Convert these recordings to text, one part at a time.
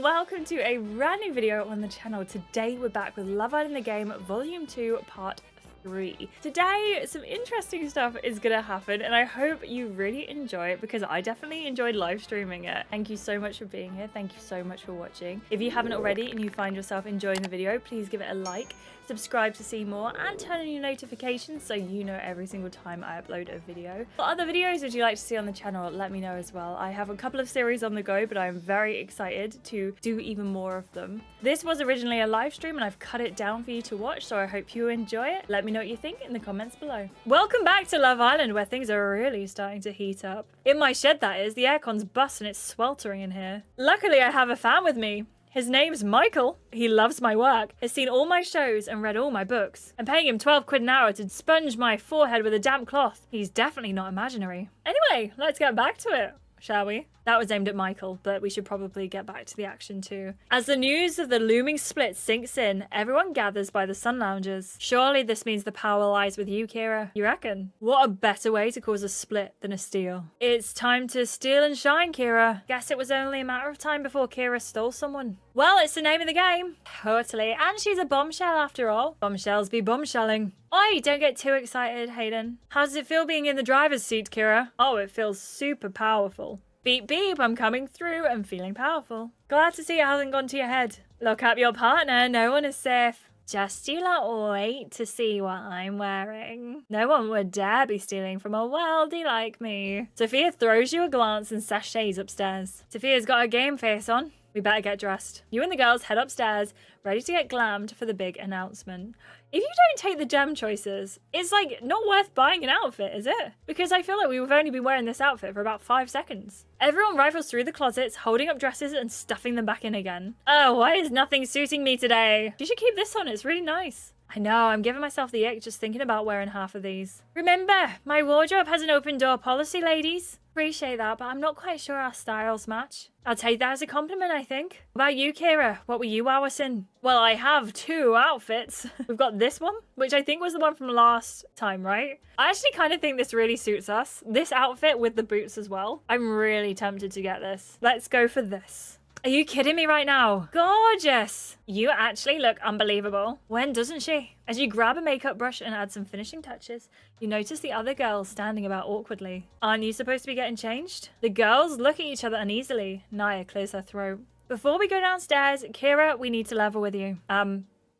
and welcome to a brand new video on the channel. Today we're back with Love Island the Game Volume 2 Part 3. Today some interesting stuff is gonna happen and I hope you really enjoy it because I definitely enjoyed live streaming it. Thank you so much for being here. Thank you so much for watching. If you haven't already and you find yourself enjoying the video, please give it a like, subscribe to see more, and turn on your notifications so you know every single time I upload a video. What other videos would you like to see on the channel? Let me know as well. I have a couple of series on the go, but I'm very excited to do even more of them. This was originally a live stream and I've cut it down for you to watch, so I hope you enjoy it. Let me know what you think in the comments below. Welcome back to Love Island, where things are really starting to heat up. In my shed, that is. The aircon's busting, it's sweltering in here. Luckily, I have a fan with me. His name's Michael. He loves my work, has seen all my shows and read all my books. I'm paying him 12 quid an hour to sponge my forehead with a damp cloth. He's definitely not imaginary. Anyway, let's get back to it, shall we? That was aimed at Michael, but we should probably get back to the action too. As the news of the looming split sinks in, everyone gathers by the sun loungers. Surely this means the power lies with you, Kira. You reckon? What a better way to cause a split than a steal. It's time to steal and shine, Kira. Guess it was only a matter of time before Kira stole someone. Well, it's the name of the game. Totally. And she's a bombshell after all. Bombshells be bombshelling. Oi, don't get too excited, Hayden. How does it feel being in the driver's seat, Kira? Oh, it feels super powerful. Beep beep, I'm coming through and feeling powerful. Glad to see it hasn't gone to your head. Look up your partner, no one is safe. Just you lot wait to see what I'm wearing. No one would dare be stealing from a worldie like me. Sophia throws you a glance and sachets upstairs. Sophia's got her game face on. We better get dressed. You and the girls head upstairs, ready to get glammed for the big announcement. If you don't take the gem choices, it's like not worth buying an outfit, is it? Because I feel like we've only been wearing this outfit for about 5 seconds. Everyone rifles through the closets, holding up dresses and stuffing them back in again. Oh, why is nothing suiting me today? You should keep this on, it's really nice. I know, I'm giving myself the ick just thinking about wearing half of these. Remember, my wardrobe has an open door policy, ladies. Appreciate that, but I'm not quite sure our styles match. I'll take that as a compliment, I think. What about you, Kira? What were you in? Well, I have 2 outfits. We've got this one, which I think was the one from last time, right? I actually kind of think this really suits us. This outfit with the boots as well. I'm really tempted to get this. Let's go for this. Are you kidding me right now? Gorgeous! You actually look unbelievable. When doesn't she? As you grab a makeup brush and add some finishing touches, you notice the other girls standing about awkwardly. Aren't you supposed to be getting changed? The girls look at each other uneasily. Naya clears her throat. Before we go downstairs, Kira, we need to level with you.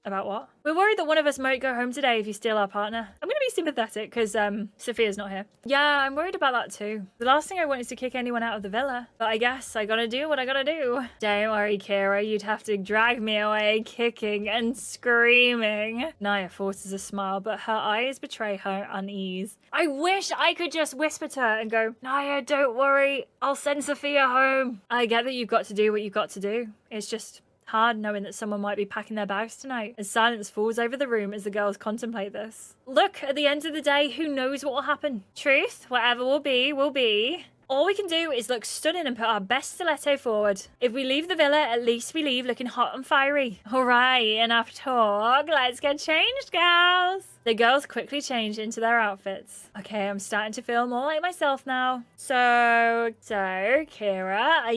About what? We're worried that one of us might go home today if you steal our partner. I'm gonna be sympathetic because Sophia's not here. Yeah, I'm worried about that too. The last thing I want is to kick anyone out of the villa. But I guess I gotta do what I gotta do. Don't worry, Kira, you'd have to drag me away kicking and screaming. Naya forces a smile, but her eyes betray her unease. I wish I could just whisper to her and go, Naya, don't worry, I'll send Sophia home. I get that you've got to do what you've got to do. It's just hard knowing that someone might be packing their bags tonight. As silence falls over the room as the girls contemplate this. Look, at the end of the day, who knows what will happen? Truth, whatever will be, will be. All we can do is look stunning and put our best stiletto forward. If we leave the villa, at least we leave looking hot and fiery. All right, enough talk. Let's get changed, gals. The girls quickly change into their outfits. Okay, I'm starting to feel more like myself now. So, Kira,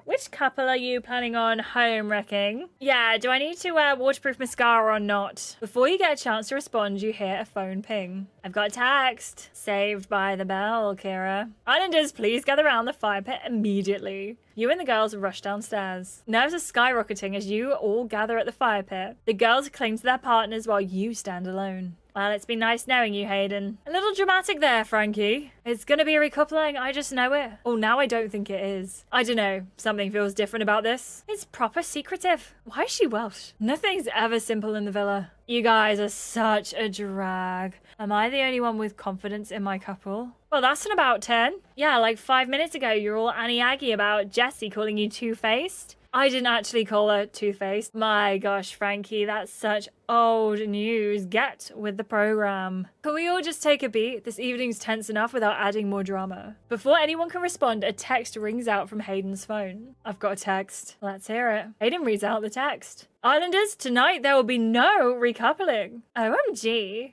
which couple are you planning on home wrecking? Yeah, do I need to wear waterproof mascara or not? Before you get a chance to respond, you hear a phone ping. I've got a text. Saved by the bell, Kira. Islanders, please gather around the fire pit immediately. You and the girls rush downstairs. Nerves are skyrocketing as you all gather at the fire pit. The girls cling to their partners while you stand alone. Well, it's been nice knowing you, Hayden. A little dramatic there, Frankie. It's gonna be a recoupling, I just know it. Oh, now I don't think it is. I don't know, something feels different about this. It's proper secretive. Why is she Welsh? Nothing's ever simple in the villa. You guys are such a drag. Am I the only one with confidence in my couple? Well, that's an about 10. Yeah, like 5 minutes ago, you're all Annie Aggie about Jessie calling you two-faced. I didn't actually call her two-faced. My gosh, Frankie, that's such old news. Get with the program. Can we all just take a beat? This evening's tense enough without adding more drama. Before anyone can respond, a text rings out from Hayden's phone. I've got a text. Let's hear it. Hayden reads out the text. Islanders, tonight there will be no recoupling. OMG.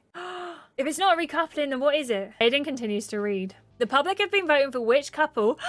If it's not a recoupling, then what is it? Hayden continues to read. The public have been voting for which couple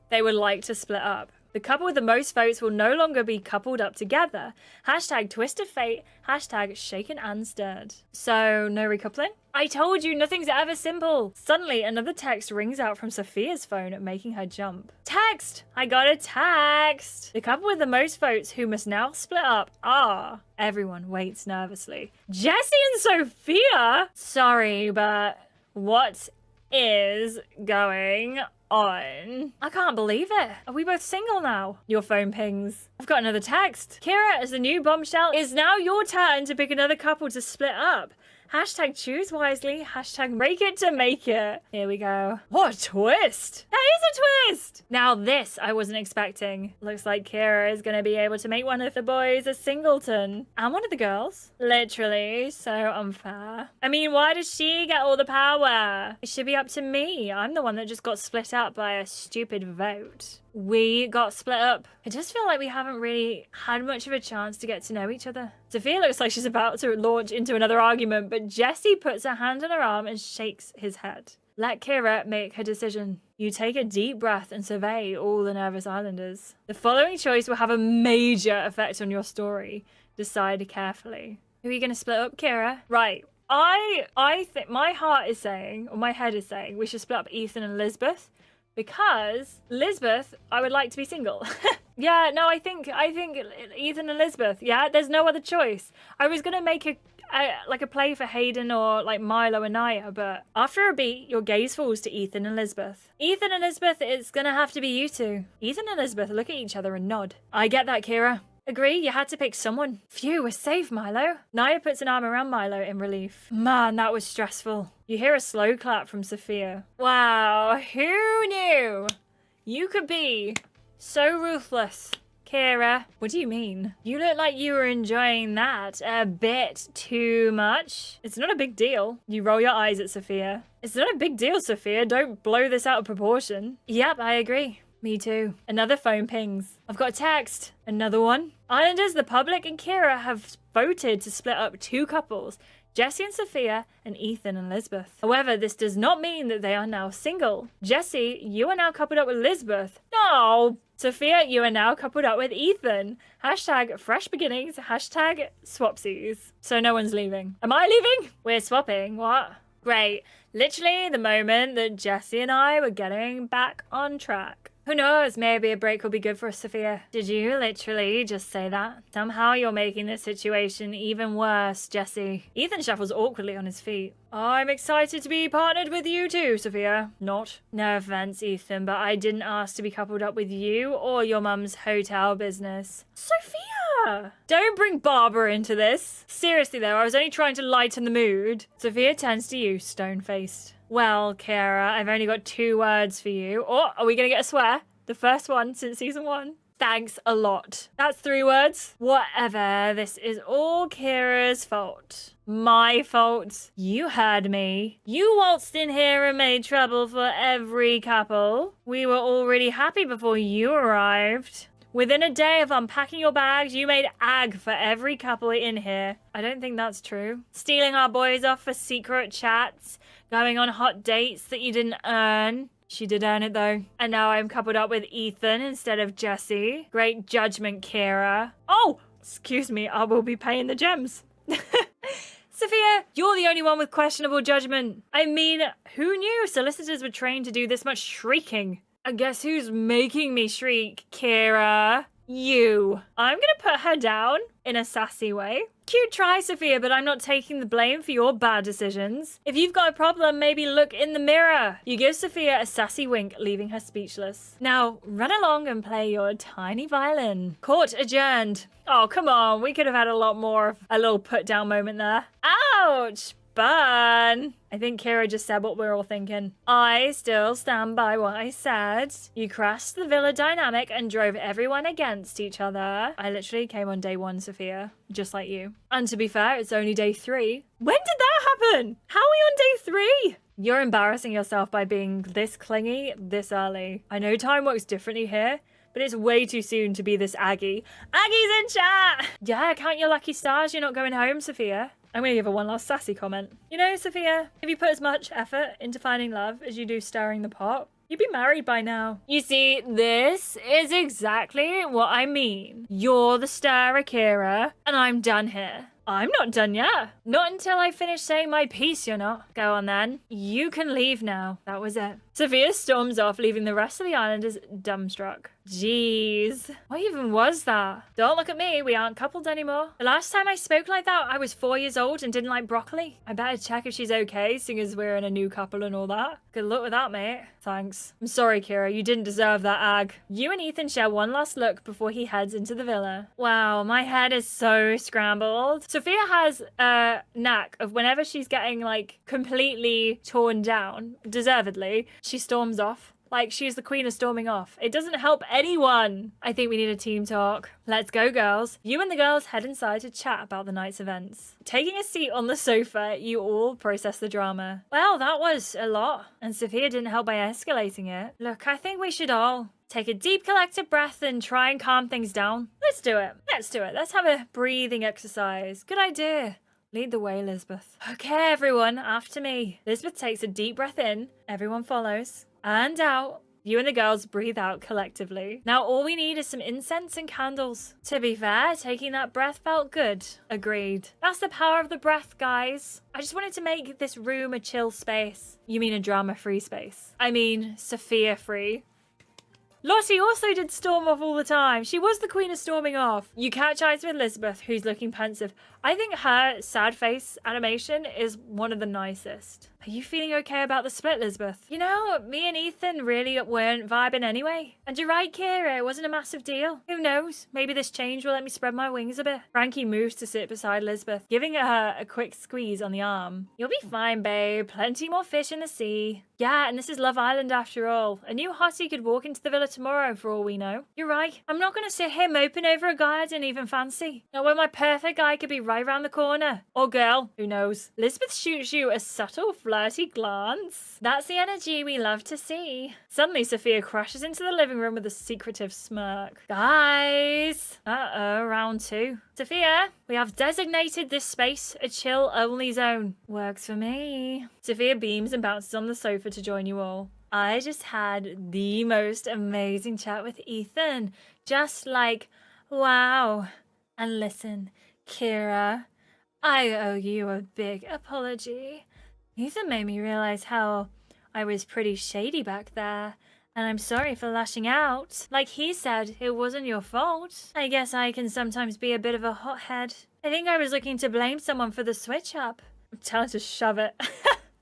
they would like to split up. The couple with the most votes will no longer be coupled up together. Hashtag twist of fate. Hashtag shaken and stirred. So, no recoupling? I told you, nothing's ever simple. Suddenly, another text rings out from Sophia's phone, making her jump. Text! I got a text! The couple with the most votes who must now split up are... Everyone waits nervously. Jessie and Sophia? Sorry, but what is going on? I can't believe it. Are we both single now? Your phone pings. I've got another text. Kira, as the new bombshell, it's now your turn to pick another couple to split up. Hashtag choose wisely. Hashtag break it to make it. Here we go. What a twist. That is a twist. Now this I wasn't expecting. Looks like Kira is going to be able to make one of the boys a singleton. And one of the girls. Literally so unfair. I mean, why does she get all the power? It should be up to me. I'm the one that just got split up by a stupid vote. We got split up. It does feel like we haven't really had much of a chance to get to know each other. Sophia looks like she's about to launch into another argument, but Jessie puts her hand on her arm and shakes his head. Let Kira make her decision. You take a deep breath and survey all the nervous islanders. The following choice will have a major effect on your story. Decide carefully. Who are you going to split up, Kira? Right. I think my heart is saying, or my head is saying, we should split up Ethan and Lisbeth. Because Lisbeth, I would like to be single. Yeah, no, I think Ethan and Lisbeth. Yeah, there's no other choice. I was gonna make a play for Hayden or like Milo and Naya, but after a beat, your gaze falls to Ethan and Lisbeth. Ethan and Lisbeth, it's gonna have to be you two. Ethan and Lisbeth look at each other and nod. I get that, Kira. Agree, you had to pick someone. Phew, we're safe, Milo. Naya puts an arm around Milo in relief. Man, that was stressful. You hear a slow clap from Sophia. Wow, who knew? You could be so ruthless. Kira, what do you mean? You look like you were enjoying that a bit too much. It's not a big deal. You roll your eyes at Sophia. It's not a big deal, Sophia. Don't blow this out of proportion. Yep, I agree. Me too. Another phone pings. I've got a text. Another one. Islanders, the public, and Kira have voted to split up two couples. Jessie and Sophia, and Ethan and Lisbeth. However, this does not mean that they are now single. Jessie, you are now coupled up with Lisbeth. No! Sophia, you are now coupled up with Ethan. Hashtag fresh beginnings. Hashtag swapsies. So no one's leaving. Am I leaving? We're swapping. What? Great. Literally the moment that Jessie and I were getting back on track. Who knows, maybe a break will be good for us, Sophia. Did you literally just say that? Somehow you're making this situation even worse, Jessie. Ethan shuffles awkwardly on his feet. I'm excited to be partnered with you too, Sophia. Not. No offense, Ethan, but I didn't ask to be coupled up with you or your mum's hotel business. Sophia! Don't bring Barbara into this. Seriously though, I was only trying to lighten the mood. Sophia turns to you, stone-faced. Well, Kara, I've only got 2 words for you. Oh, are we going to get a swear? The first one since season 1. Thanks a lot. That's 3 words. Whatever. This is all Kira's fault. My fault. You heard me. You waltzed in here and made trouble for every couple. We were already happy before you arrived. Within a day of unpacking your bags, you made ag for every couple in here. I don't think that's true. Stealing our boys off for secret chats. Going on hot dates that you didn't earn. She did earn it though. And now I'm coupled up with Ethan instead of Jessie. Great judgment, Kira. Oh, excuse me, I will be paying the gems. Sophia, you're the only one with questionable judgment. I mean, who knew solicitors were trained to do this much shrieking? I guess who's making me shriek, Kira? You. I'm gonna put her down in a sassy way. Cute try, Sophia, but I'm not taking the blame for your bad decisions. If you've got a problem, maybe look in the mirror. You give Sophia a sassy wink, leaving her speechless. Now, run along and play your tiny violin. Court adjourned. Oh, come on. We could have had a lot more of a little put down moment there. Ouch! Burn. I think Kira just said what we're all thinking. I still stand by what I said. You crashed the villa dynamic and drove everyone against each other. I literally came on day 1, Sophia. Just like you. And to be fair, it's only day 3. When did that happen? How are we on day 3? You're embarrassing yourself by being this clingy this early. I know time works differently here, but it's way too soon to be this Aggie. Aggie's in chat! Yeah, count your lucky stars. You're not going home, Sophia. I'm going to give her one last sassy comment. You know, Sophia, if you put as much effort into finding love as you do stirring the pot, You'd be married by now. You see, this is exactly what I mean. You're the star, Akira, and I'm done here. I'm not done yet. Not until I finish saying my piece, you're not. Go on then. You can leave now. That was it. Sophia storms off, leaving the rest of the islanders dumbstruck. Jeez. What even was that? Don't look at me. We aren't coupled anymore. The last time I spoke like that, I was 4 years old and didn't like broccoli. I better check if she's okay, seeing as we're in a new couple and all that. Good luck with that, mate. Thanks. I'm sorry, Kira. You didn't deserve that ag. You and Ethan share one last look before he heads into the villa. Wow, my head is so scrambled. Sophia has a knack of whenever she's getting like completely torn down, deservedly, she storms off. Like, she's the queen of storming off. It doesn't help anyone. I think we need a team talk. Let's go, girls. You and the girls head inside to chat about the night's events. Taking a seat on the sofa, you all process the drama. Well, that was a lot. And Sophia didn't help by escalating it. Look, I think we should all take a deep collective breath and try and calm things down. Let's do it. Let's do it. Let's have a breathing exercise. Good idea. Lead the way, Lisbeth. Okay, everyone, after me. Lisbeth takes a deep breath in. Everyone follows. And out. You and the girls breathe out collectively. Now all we need is some incense and candles. To be fair, taking that breath felt good. Agreed. That's the power of the breath, guys. I just wanted to make this room a chill space. You mean a drama-free space? I mean, Sophia-free. Lottie also did storm off all the time. She was the queen of storming off. You catch eyes with Lisbeth, who's looking pensive. I think her sad face animation is one of the nicest. Are you feeling okay about the split, Lisbeth? You know, me and Ethan really weren't vibing anyway. And you're right, Kira, it wasn't a massive deal. Who knows? Maybe this change will let me spread my wings a bit. Frankie moves to sit beside Lisbeth, giving her a quick squeeze on the arm. You'll be fine, babe. Plenty more fish in the sea. Yeah, and this is Love Island after all. A new hottie could walk into the villa tomorrow for all we know. You're right. I'm not going to sit here moping over a guy I didn't even fancy. Not when my perfect guy could be right around the corner. Or girl. Who knows? Lisbeth shoots you a subtle flirty glance. That's the energy we love to see. Suddenly, Sophia crashes into the living room with a secretive smirk. Guys! Round two. Sophia, we have designated this space a chill-only zone. Works for me. Sophia beams and bounces on the sofa to join you all. I just had the most amazing chat with Ethan. Just like, wow. And listen, Kira, I owe you a big apology. Ethan made me realize how I was pretty shady back there. And I'm sorry for lashing out. Like he said, it wasn't your fault. I guess I can sometimes be a bit of a hothead. I think I was looking to blame someone for the switch up. Tell her to shove it.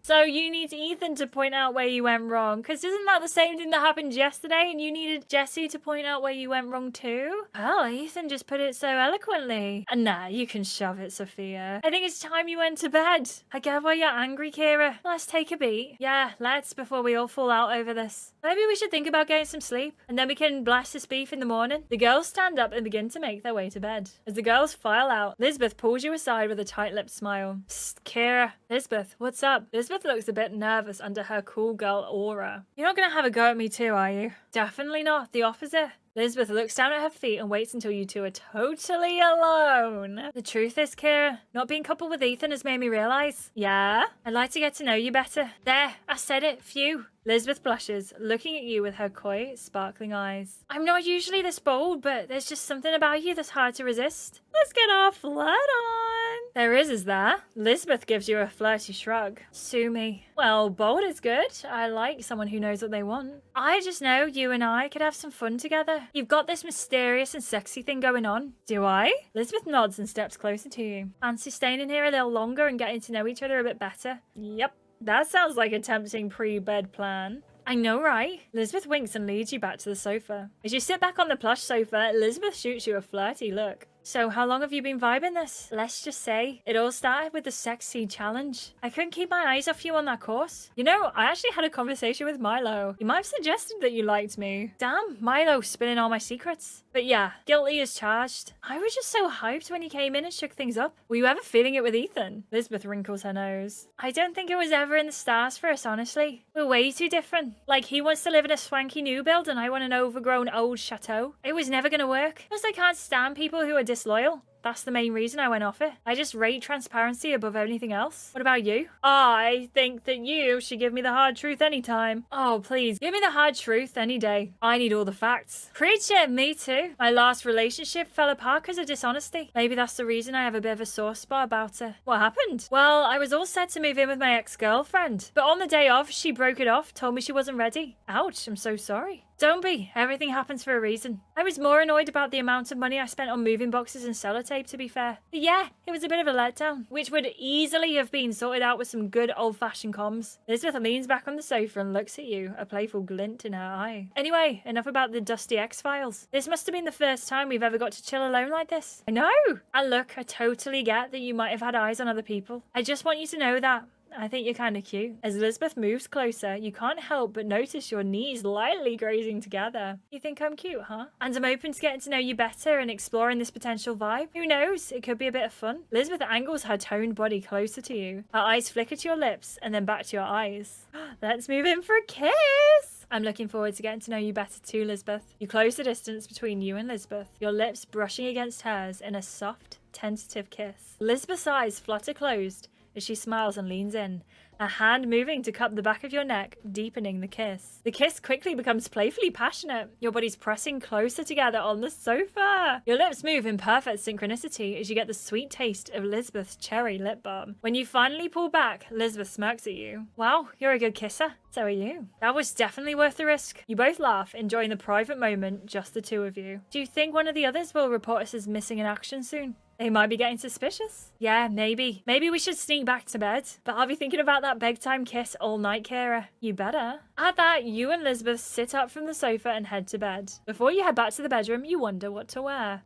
So you need Ethan to point out where you went wrong. Because isn't that the same thing that happened yesterday? And you needed Jesse to point out where you went wrong too? Well, Ethan just put it so eloquently. And nah, you can shove it, Sophia. I think it's time you went to bed. I get why you're angry, Kira. Let's take a beat. Yeah, let's, before we all fall out over this. Maybe we should think about getting some sleep. And then we can blast this beef in the morning. The girls stand up and begin to make their way to bed. As the girls file out, Lisbeth pulls you aside with a tight-lipped smile. Psst, Kira. Lisbeth, what's up? Lisbeth looks a bit nervous under her cool girl aura. You're not going to have a go at me too, are you? Definitely not. The opposite. Lisbeth looks down at her feet and waits until you two are totally alone. The truth is, Kira, not being coupled with Ethan has made me realize. Yeah? I'd like to get to know you better. There, I said it. Phew. Lisbeth blushes, looking at you with her coy, sparkling eyes. I'm not usually this bold, but there's just something about you that's hard to resist. Let's get our flirt on. There is there? Lisbeth gives you a flirty shrug. Sue me. Well, bold is good. I like someone who knows what they want. I just know you and I could have some fun together. You've got this mysterious and sexy thing going on. Do I? Lisbeth nods and steps closer to you. Fancy staying in here a little longer and getting to know each other a bit better? Yep. That sounds like a tempting pre-bed plan. I know, right? Lisbeth winks and leads you back to the sofa. As you sit back on the plush sofa, Lisbeth shoots you a flirty look. So how long have you been vibing this? Let's just say it all started with the sexy challenge. I couldn't keep my eyes off you on that course. You know, I actually had a conversation with Milo. He might have suggested that you liked me. Damn, Milo spilling all my secrets. But yeah, guilty as charged. I was just so hyped when he came in and shook things up. Were you ever feeling it with Ethan? Lisbeth wrinkles her nose. I don't think it was ever in the stars for us, honestly. We're way too different. Like, he wants to live in a swanky new build and I want an overgrown old chateau. It was never gonna work. Plus, I can't stand people who are disloyal. That's the main reason I went off it. I just rate transparency above anything else. What about you? I think that you should give me the hard truth anytime. Oh, please, give me the hard truth any day. I need all the facts. Preach it, me too. My last relationship fell apart because of dishonesty. Maybe that's the reason I have a bit of a sore spot about it. What happened? Well, I was all set to move in with my ex-girlfriend, but on the day of, she broke it off, told me she wasn't ready. Ouch, I'm so sorry. Don't be. Everything happens for a reason. I was more annoyed about the amount of money I spent on moving boxes and sellotape, to be fair. But yeah, it was a bit of a letdown, which would easily have been sorted out with some good old-fashioned comms. Elizabeth leans back on the sofa and looks at you, a playful glint in her eye. Anyway, enough about the dusty X-Files. This must have been the first time we've ever got to chill alone like this. I know! And look, I totally get that you might have had eyes on other people. I just want you to know that I think you're kind of cute. As Elizabeth moves closer, you can't help but notice your knees lightly grazing together. You think I'm cute, huh? And I'm open to getting to know you better and exploring this potential vibe. Who knows? It could be a bit of fun. Elizabeth angles her toned body closer to you. Her eyes flicker to your lips and then back to your eyes. Let's move in for a kiss! I'm looking forward to getting to know you better too, Elizabeth. You close the distance between you and Elizabeth, your lips brushing against hers in a soft, tentative kiss. Elizabeth's eyes flutter closed as she smiles and leans in, a hand moving to cup the back of your neck, deepening the kiss. The kiss quickly becomes playfully passionate, your bodies pressing closer together on the sofa. Your lips move in perfect synchronicity as you get the sweet taste of Elizabeth's cherry lip balm. When you finally pull back, Elizabeth smirks at you. Wow, you're a good kisser. So are you. That was definitely worth the risk. You both laugh, enjoying the private moment, just the two of you. Do you think one of the others will report us as missing in action soon? They might be getting suspicious. Yeah, maybe. Maybe we should sneak back to bed. But I'll be thinking about that bedtime kiss all night, Kira. You better. At that, you and Elizabeth sit up from the sofa and head to bed. Before you head back to the bedroom, you wonder what to wear.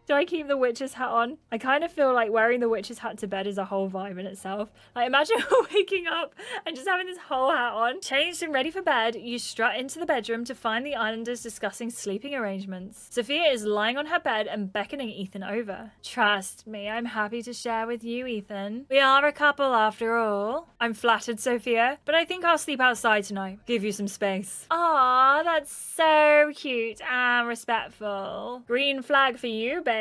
Do I keep the witch's hat on? I kind of feel like wearing the witch's hat to bed is a whole vibe in itself. Like, imagine waking up and just having this whole hat on. Changed and ready for bed, you strut into the bedroom to find the islanders discussing sleeping arrangements. Sophia is lying on her bed and beckoning Ethan over. Trust me, I'm happy to share with you, Ethan. We are a couple after all. I'm flattered, Sophia, but I think I'll sleep outside tonight. Give you some space. Aw, that's so cute and respectful. Green flag for you, babes.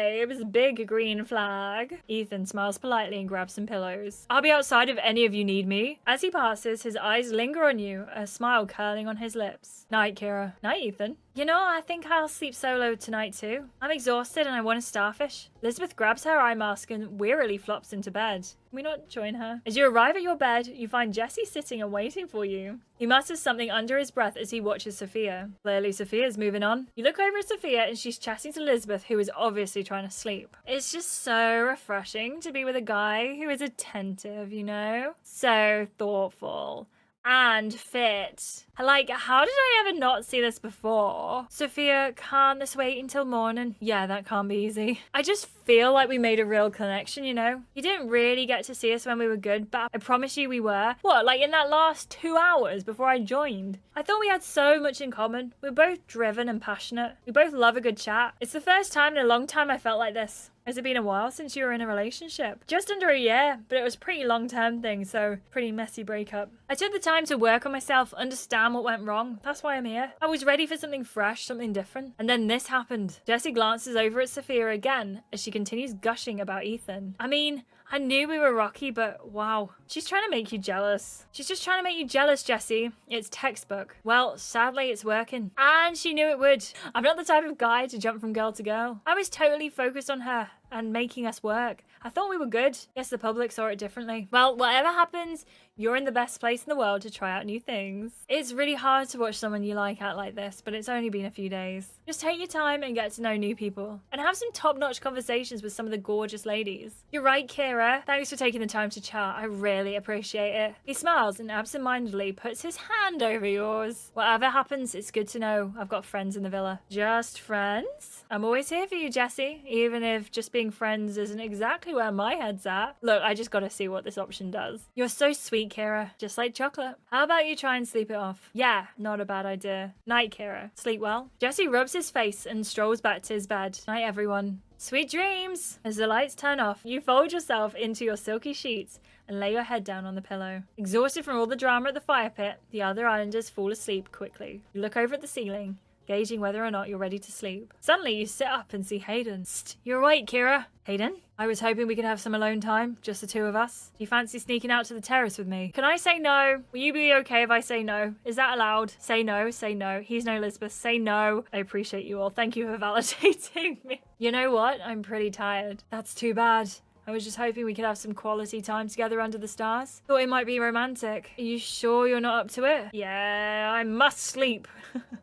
Big green flag. Ethan smiles politely and grabs some pillows. I'll be outside if any of you need me. As he passes, his eyes linger on you, a smile curling on his lips. Night, Kira. Night, Ethan. You know, I think I'll sleep solo tonight too. I'm exhausted and I want a starfish. Elizabeth grabs her eye mask and wearily flops into bed. Can we not join her? As you arrive at your bed, you find Jesse sitting and waiting for you. He mutters something under his breath as he watches Sophia. Clearly, Sophia's moving on. You look over at Sophia and she's chatting to Elizabeth, who is obviously trying to sleep. It's just so refreshing to be with a guy who is attentive, you know? So thoughtful. And fit. Like, how did I ever not see this before? Sophia, can't this wait until morning? Yeah, that can't be easy. I just feel like we made a real connection, you know? You didn't really get to see us when we were good, but I promise you we were. What, like in that last 2 hours before I joined? I thought we had so much in common. We're both driven and passionate. We both love a good chat. It's the first time in a long time I felt like this. Has it been a while since you were in a relationship? Just under a year, but it was a pretty long-term thing, so pretty messy breakup. I took the time to work on myself, understand what went wrong. That's why I'm here. I was ready for something fresh, something different. And then this happened. Jessie glances over at Sophia again as she continues gushing about Ethan. I mean, I knew we were rocky, but wow. She's trying to make you jealous. She's just trying to make you jealous, Jessie. It's textbook. Well, sadly, it's working. And she knew it would. I'm not the type of guy to jump from girl to girl. I was totally focused on her and making us work. I thought we were good. Guess the public saw it differently. Well, whatever happens, you're in the best place in the world to try out new things. It's really hard to watch someone you like act like this, but it's only been a few days. Just take your time and get to know new people. And have some top-notch conversations with some of the gorgeous ladies. You're right, Kira. Thanks for taking the time to chat. I really appreciate it. He smiles and absentmindedly puts his hand over yours. Whatever happens, it's good to know I've got friends in the villa. Just friends? I'm always here for you, Jessie, even if just being friends isn't exactly where my head's at. Look, I just gotta see what this option does. You're so sweet, Kira. Just like chocolate. How about you try and sleep it off? Yeah, not a bad idea. Night, Kira. Sleep well. Jesse rubs his face and strolls back to his bed. Night, everyone. Sweet dreams! As the lights turn off, you fold yourself into your silky sheets and lay your head down on the pillow. Exhausted from all the drama at the fire pit, the other islanders fall asleep quickly. You look over at the ceiling, gauging whether or not you're ready to sleep. Suddenly, you sit up and see Hayden. Psst, you're awake, Kira. Hayden? I was hoping we could have some alone time, just the two of us. Do you fancy sneaking out to the terrace with me? Can I say no? Will you be okay if I say no? Is that allowed? Say no, say no. He's no Elizabeth, say no. I appreciate you all. Thank you for validating me. You know what? I'm pretty tired. That's too bad. I was just hoping we could have some quality time together under the stars. Thought it might be romantic. Are you sure you're not up to it? Yeah, I must sleep.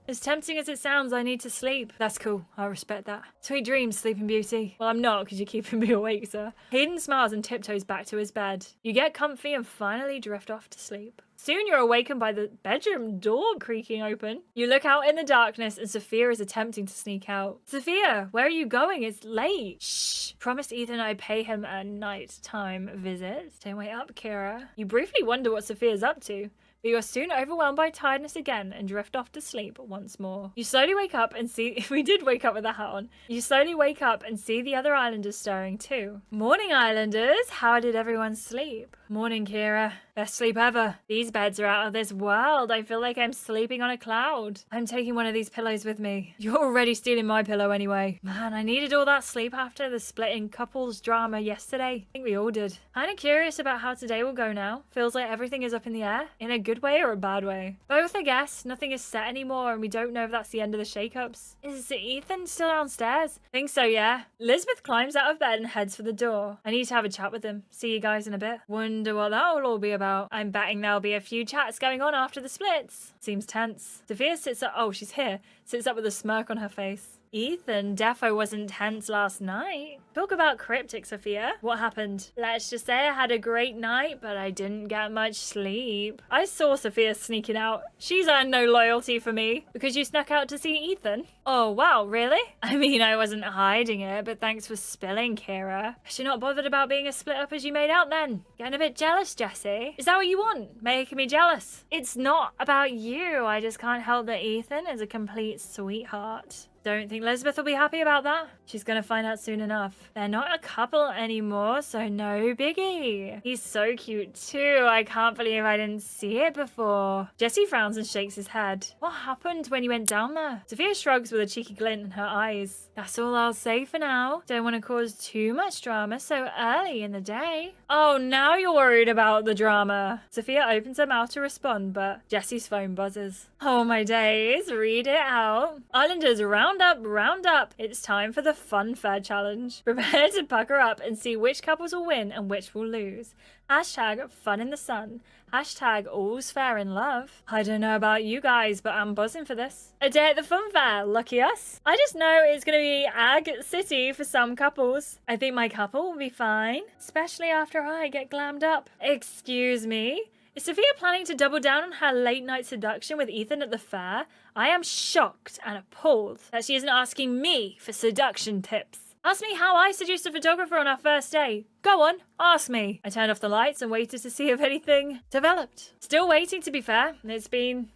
As tempting as it sounds, I need to sleep. That's cool. I respect that. Sweet dreams, Sleeping Beauty. Well, I'm not, because you're keeping me awake, sir. Hayden smiles and tiptoes back to his bed. You get comfy and finally drift off to sleep. Soon you're awakened by the bedroom door creaking open. You look out in the darkness and Sophia is attempting to sneak out. Sophia, where are you going? It's late. Shh. Promised Ethan I'd pay him a nighttime visit. Don't wait up, Kira. You briefly wonder what Sophia's up to, but you are soon overwhelmed by tiredness again and drift off to sleep once more. You slowly wake up and see... We did wake up with a hat on. You slowly wake up and see the other islanders stirring too. Morning, islanders. How did everyone sleep? Morning, Kira. Best sleep ever. These beds are out of this world. I feel like I'm sleeping on a cloud. I'm taking one of these pillows with me. You're already stealing my pillow anyway. Man, I needed all that sleep after the splitting couples drama yesterday. I think we all did. Kinda curious about how today will go now. Feels like everything is up in the air. In a good way or a bad way? Both, I guess. Nothing is set anymore and we don't know if that's the end of the shakeups. Is Ethan still downstairs? Think so, yeah. Elizabeth climbs out of bed and heads for the door. I need to have a chat with him. See you guys in a bit. Wonder what that will all be about. I'm betting there'll be a few chats going on after the splits. Seems tense. Sophia sits up. Oh, she's here. Sits up with a smirk on her face. Ethan defo wasn't tense last night. Talk about cryptic, Sophia. What happened? Let's just say I had a great night, but I didn't get much sleep. I saw Sophia sneaking out. She's earned no loyalty for me. Because you snuck out to see Ethan? Oh, wow, really? I mean, I wasn't hiding it, but thanks for spilling, Kira. You're not bothered about being as split up as you made out then? Getting a bit jealous, Jessie? Is that what you want? Making me jealous? It's not about you. I just can't help that Ethan is a complete sweetheart. Don't think Elizabeth will be happy about that. She's gonna find out soon enough. They're not a couple anymore, so no biggie. He's so cute too. I can't believe I didn't see it before. Jesse frowns and shakes his head. What happened when you went down there? Sophia shrugs with a cheeky glint in her eyes. That's all I'll say for now. Don't want to cause too much drama so early in the day. Oh, now you're worried about the drama. Sophia opens her mouth to respond, but Jesse's phone buzzes. Oh my days, read it out. Islanders, round up, round up. It's time for the fun fair challenge. Prepare to pucker up and see which couples will win and which will lose. Hashtag fun in the sun. Hashtag all's fair in love. I don't know about you guys, but I'm buzzing for this. A day at the fun fair, lucky us. I just know it's gonna be Ag City for some couples. I think my couple will be fine, especially after I get glammed up. Excuse me? Is Sophia planning to double down on her late night seduction with Ethan at the fair? I am shocked and appalled that she isn't asking me for seduction tips. Ask me how I seduced a photographer on our first day. Go on, ask me. I turned off the lights and waited to see if anything developed. Still waiting, to be fair. It's been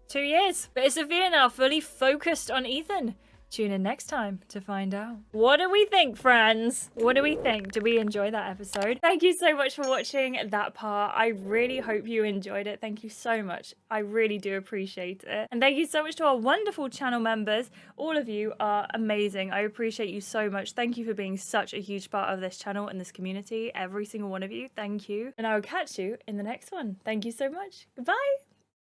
2 years. But is Sophia now fully focused on Ethan? Tune in next time to find out. What do we think, friends? What do we think? Did we enjoy that episode? Thank you so much for watching that part. I really hope you enjoyed it. Thank you so much. I really do appreciate it. And thank you so much to our wonderful channel members. All of you are amazing. I appreciate you so much. Thank you for being such a huge part of this channel and this community. Every single one of you. Thank you. And I will catch you in the next one. Thank you so much. Goodbye.